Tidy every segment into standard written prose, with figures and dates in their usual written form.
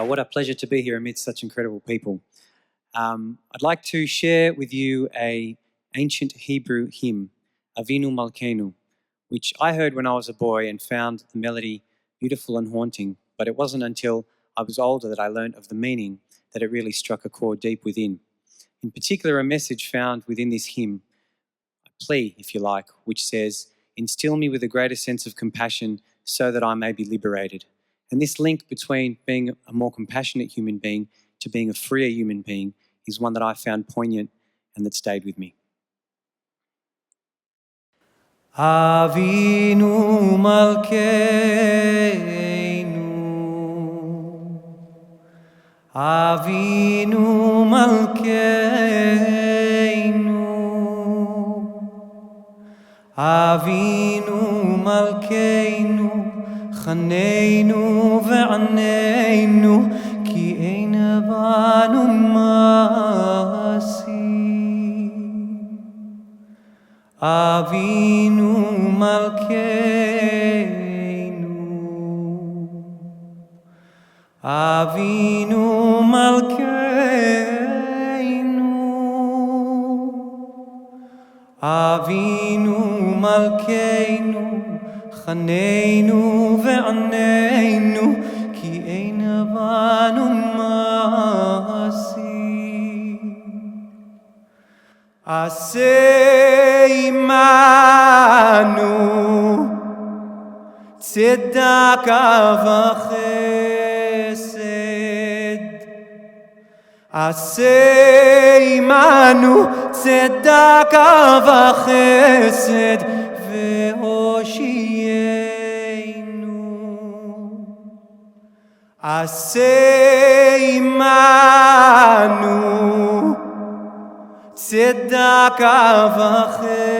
What a pleasure to be here amidst such incredible people. I'd like to share with you an ancient Hebrew hymn, Avinu Malkeinu, which I heard when I was a boy and found the melody beautiful and haunting, but it wasn't until I was older that I learned of the meaning that it really struck a chord deep within. In particular, a message found within this hymn, a plea, if you like, which says, "Instill me with a greater sense of compassion so that I may be liberated." And this link between being a more compassionate human being to being a freer human being is one that I found poignant and that stayed with me. Avinu Malkeinu, Avinu Malkeinu, Avinu Malkeinu, Chaneinu ve'aneinu, ki ein banu masi. Avinu Malkeinu, Avinu Malkeinu, Avinu Malkeinu, Chaneinu ve'aneinu, ki ein banu masi. Aseh imanu tzedaka v'chesed, Aseh imanu tzedaka v'chesed ve'hoshienu. Aseh imanu tzedaka v'chesed,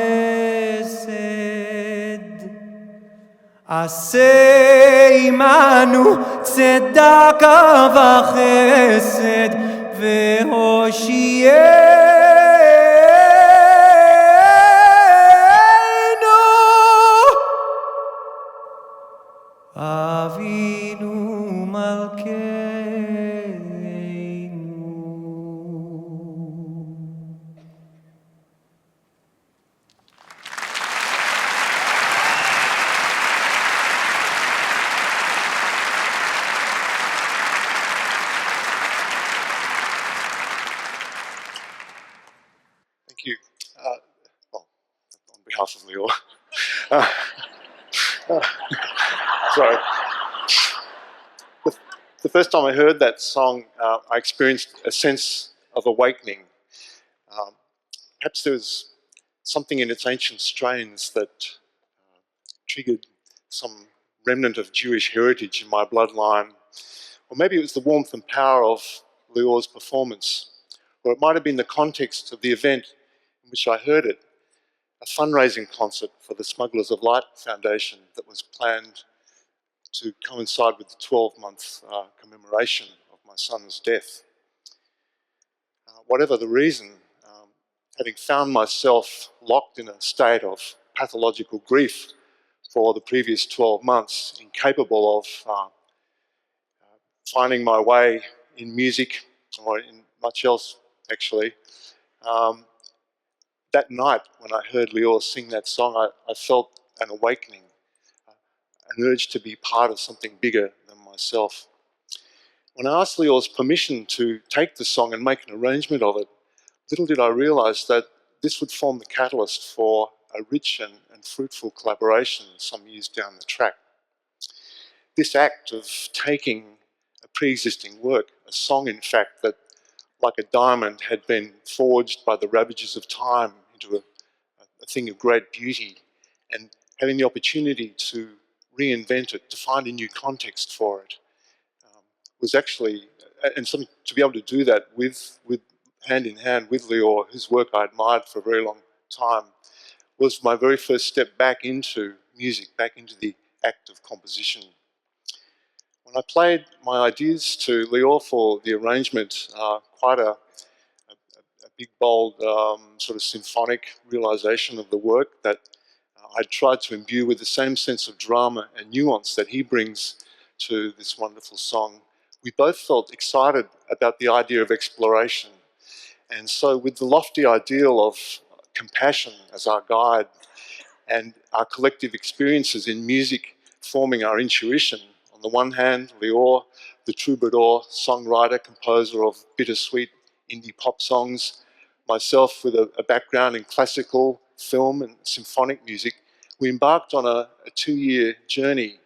Aseh imanu tzedaka v'chesed ve'hoshienu. Avinu Malkeinu. Thank you. On behalf of Lior. Sorry. The first time I heard that song, I experienced a sense of awakening. Perhaps there was something in its ancient strains that triggered some remnant of Jewish heritage in my bloodline. Or maybe it was the warmth and power of Lior's performance. Or it might have been the context of the event in which I heard it, a fundraising concert for the Smugglers of Light Foundation that was planned to coincide with the 12-month commemoration of my son's death. Whatever the reason, having found myself locked in a state of pathological grief for the previous 12 months, incapable of finding my way in music or in much else, actually, that night when I heard Lior sing that song, I felt an awakening, an urge to be part of something bigger than myself. When I asked Lior's permission to take the song and make an arrangement of it, little did I realise that this would form the catalyst for a rich and fruitful collaboration some years down the track. This act of taking a pre-existing work, a song in fact that like a diamond had been forged by the ravages of time into a thing of great beauty, and having the opportunity to reinvent it, to find a new context for it, was actually, and something to be able to do that with hand in hand with Lior, whose work I admired for a very long time, was my very first step back into music, back into the act of composition. When I played my ideas to Lior for the arrangement, quite a big, bold, sort of symphonic realization of the work that I tried to imbue with the same sense of drama and nuance that he brings to this wonderful song. we both felt excited about the idea of exploration. And so with the lofty ideal of compassion as our guide and our collective experiences in music forming our intuition, on the one hand, Lior, the troubadour, songwriter, composer of bittersweet indie pop songs, myself with a background in classical, film and symphonic music, we embarked on a 2-year journey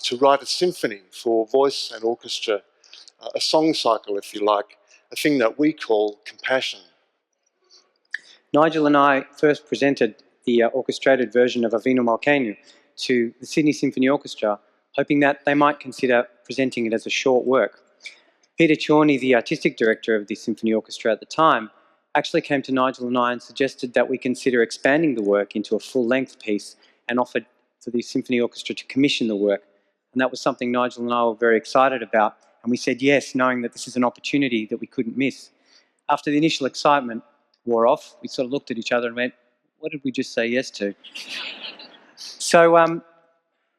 to write a symphony for voice and orchestra, a song cycle, if you like, a thing that we call compassion. Nigel and I first presented the orchestrated version of Avinu Malkeinu to the Sydney Symphony Orchestra, hoping that they might consider presenting it as a short work. Peter Chorney, the artistic director of the Symphony Orchestra at the time, actually came to Nigel and I and suggested that we consider expanding the work into a full-length piece and offered for the Symphony Orchestra to commission the work. And that was something Nigel and I were very excited about, and we said yes, knowing that this is an opportunity that we couldn't miss. After the initial excitement wore off, we sort of looked at each other and went, what did we just say yes to? So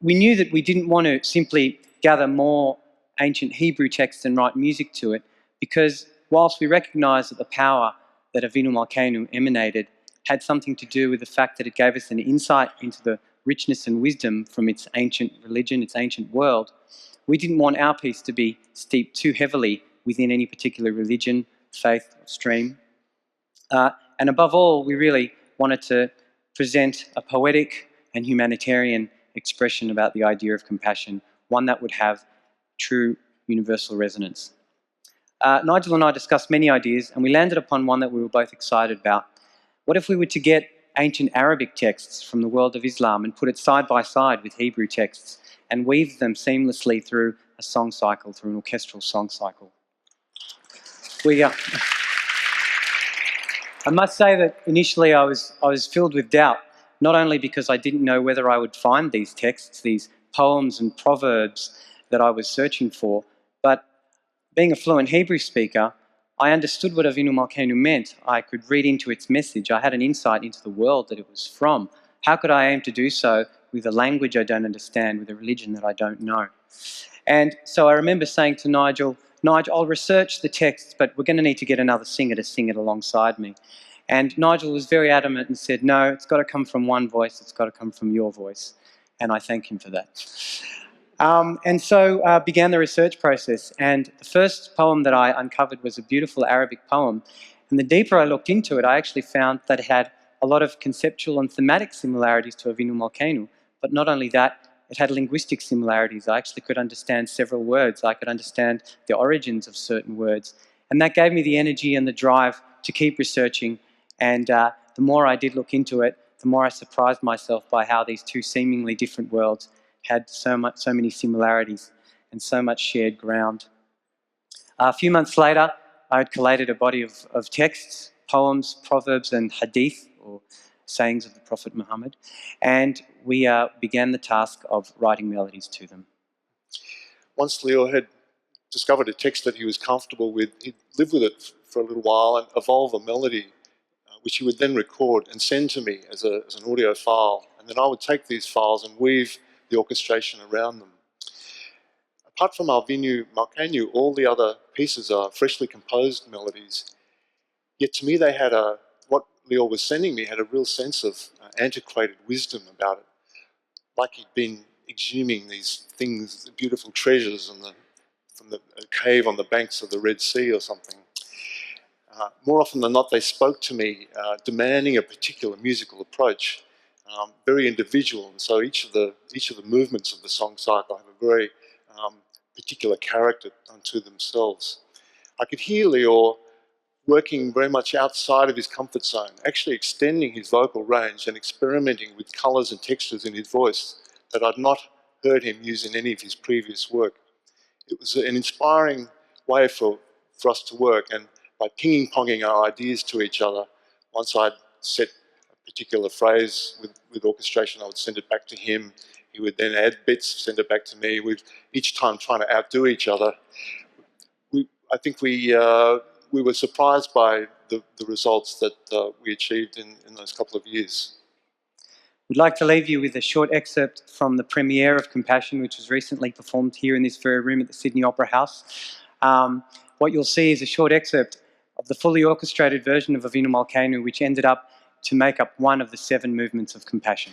we knew that we didn't want to simply gather more ancient Hebrew texts and write music to it, because whilst we recognised that the power that Avinu Malkeinu emanated had something to do with the fact that it gave us an insight into the richness and wisdom from its ancient religion, its ancient world, we didn't want our piece to be steeped too heavily within any particular religion, faith, or stream. And above all, we really wanted to present a poetic and humanitarian expression about the idea of compassion, one that would have true universal resonance. Nigel and I discussed many ideas, and we landed upon one that we were both excited about. What if we were to get ancient Arabic texts from the world of Islam and put it side by side with Hebrew texts and weave them seamlessly through a song cycle, through an orchestral song cycle? I must say that initially I was filled with doubt, not only because I didn't know whether I would find these texts, these poems and proverbs that I was searching for, but being a fluent Hebrew speaker, I understood what Avinu Malkeinu meant. I could read into its message. I had an insight into the world that it was from. How could I aim to do so with a language I don't understand, with a religion that I don't know? And so I remember saying to Nigel, I'll research the texts, but we're going to need to get another singer to sing it alongside me. And Nigel was very adamant and said, no, it's got to come from one voice, it's got to come from your voice. And I thank him for that. And so began the research process. And the first poem that I uncovered was a beautiful Arabic poem. And the deeper I looked into it, I actually found that it had a lot of conceptual and thematic similarities to Avinu Malkeinu. But not only that, it had linguistic similarities. I actually could understand several words. I could understand the origins of certain words. And that gave me the energy and the drive to keep researching. And the more I did look into it, the more I surprised myself by how these two seemingly different worlds had so many similarities and so much shared ground. A few months later, I had collated a body of texts, poems, proverbs and hadith, or sayings of the Prophet Muhammad, and we began the task of writing melodies to them. Once Lior had discovered a text that he was comfortable with, he'd live with it for a little while and evolve a melody, which he would then record and send to me as an audio file. And then I would take these files and weave the orchestration around them. Apart from Avinu Malkeinu, all the other pieces are freshly composed melodies. Yet to me, they had what Lior was sending me had a real sense of antiquated wisdom about it, like he'd been exhuming these things, beautiful treasures from the cave on the banks of the Red Sea or something. More often than not, they spoke to me, demanding a particular musical approach, very individual, and so each of the movements of the song cycle have a very particular character unto themselves. I could hear Lior working very much outside of his comfort zone, actually extending his vocal range and experimenting with colours and textures in his voice that I'd not heard him use in any of his previous work. It was an inspiring way for us to work, and by ping-ponging our ideas to each other, once I'd set a particular phrase with orchestration, I would send it back to him. He would then add bits, send it back to me. We've each time trying to outdo each other. I think we were surprised by the results that we achieved in those couple of years. We'd like to leave you with a short excerpt from the premiere of Compassion, which was recently performed here in this very room at the Sydney Opera House. What you'll see is a short excerpt of the fully orchestrated version of Avinu Malkeinu, which ended up to make up one of the 7 movements of Compassion.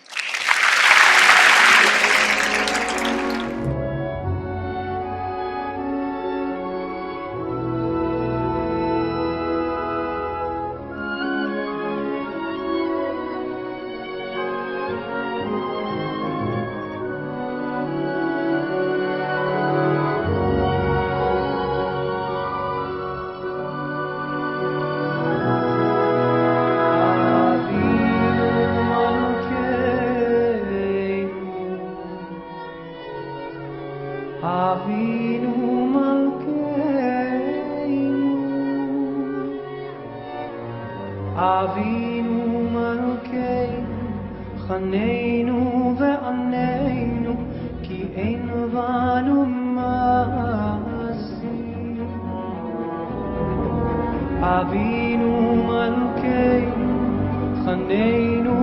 Avinu Malkeinu, Avinu Malkeinu, Chaneinu ve'aneinu, ki ein banu ma'asim. Avinu Malkeinu, Chaneinu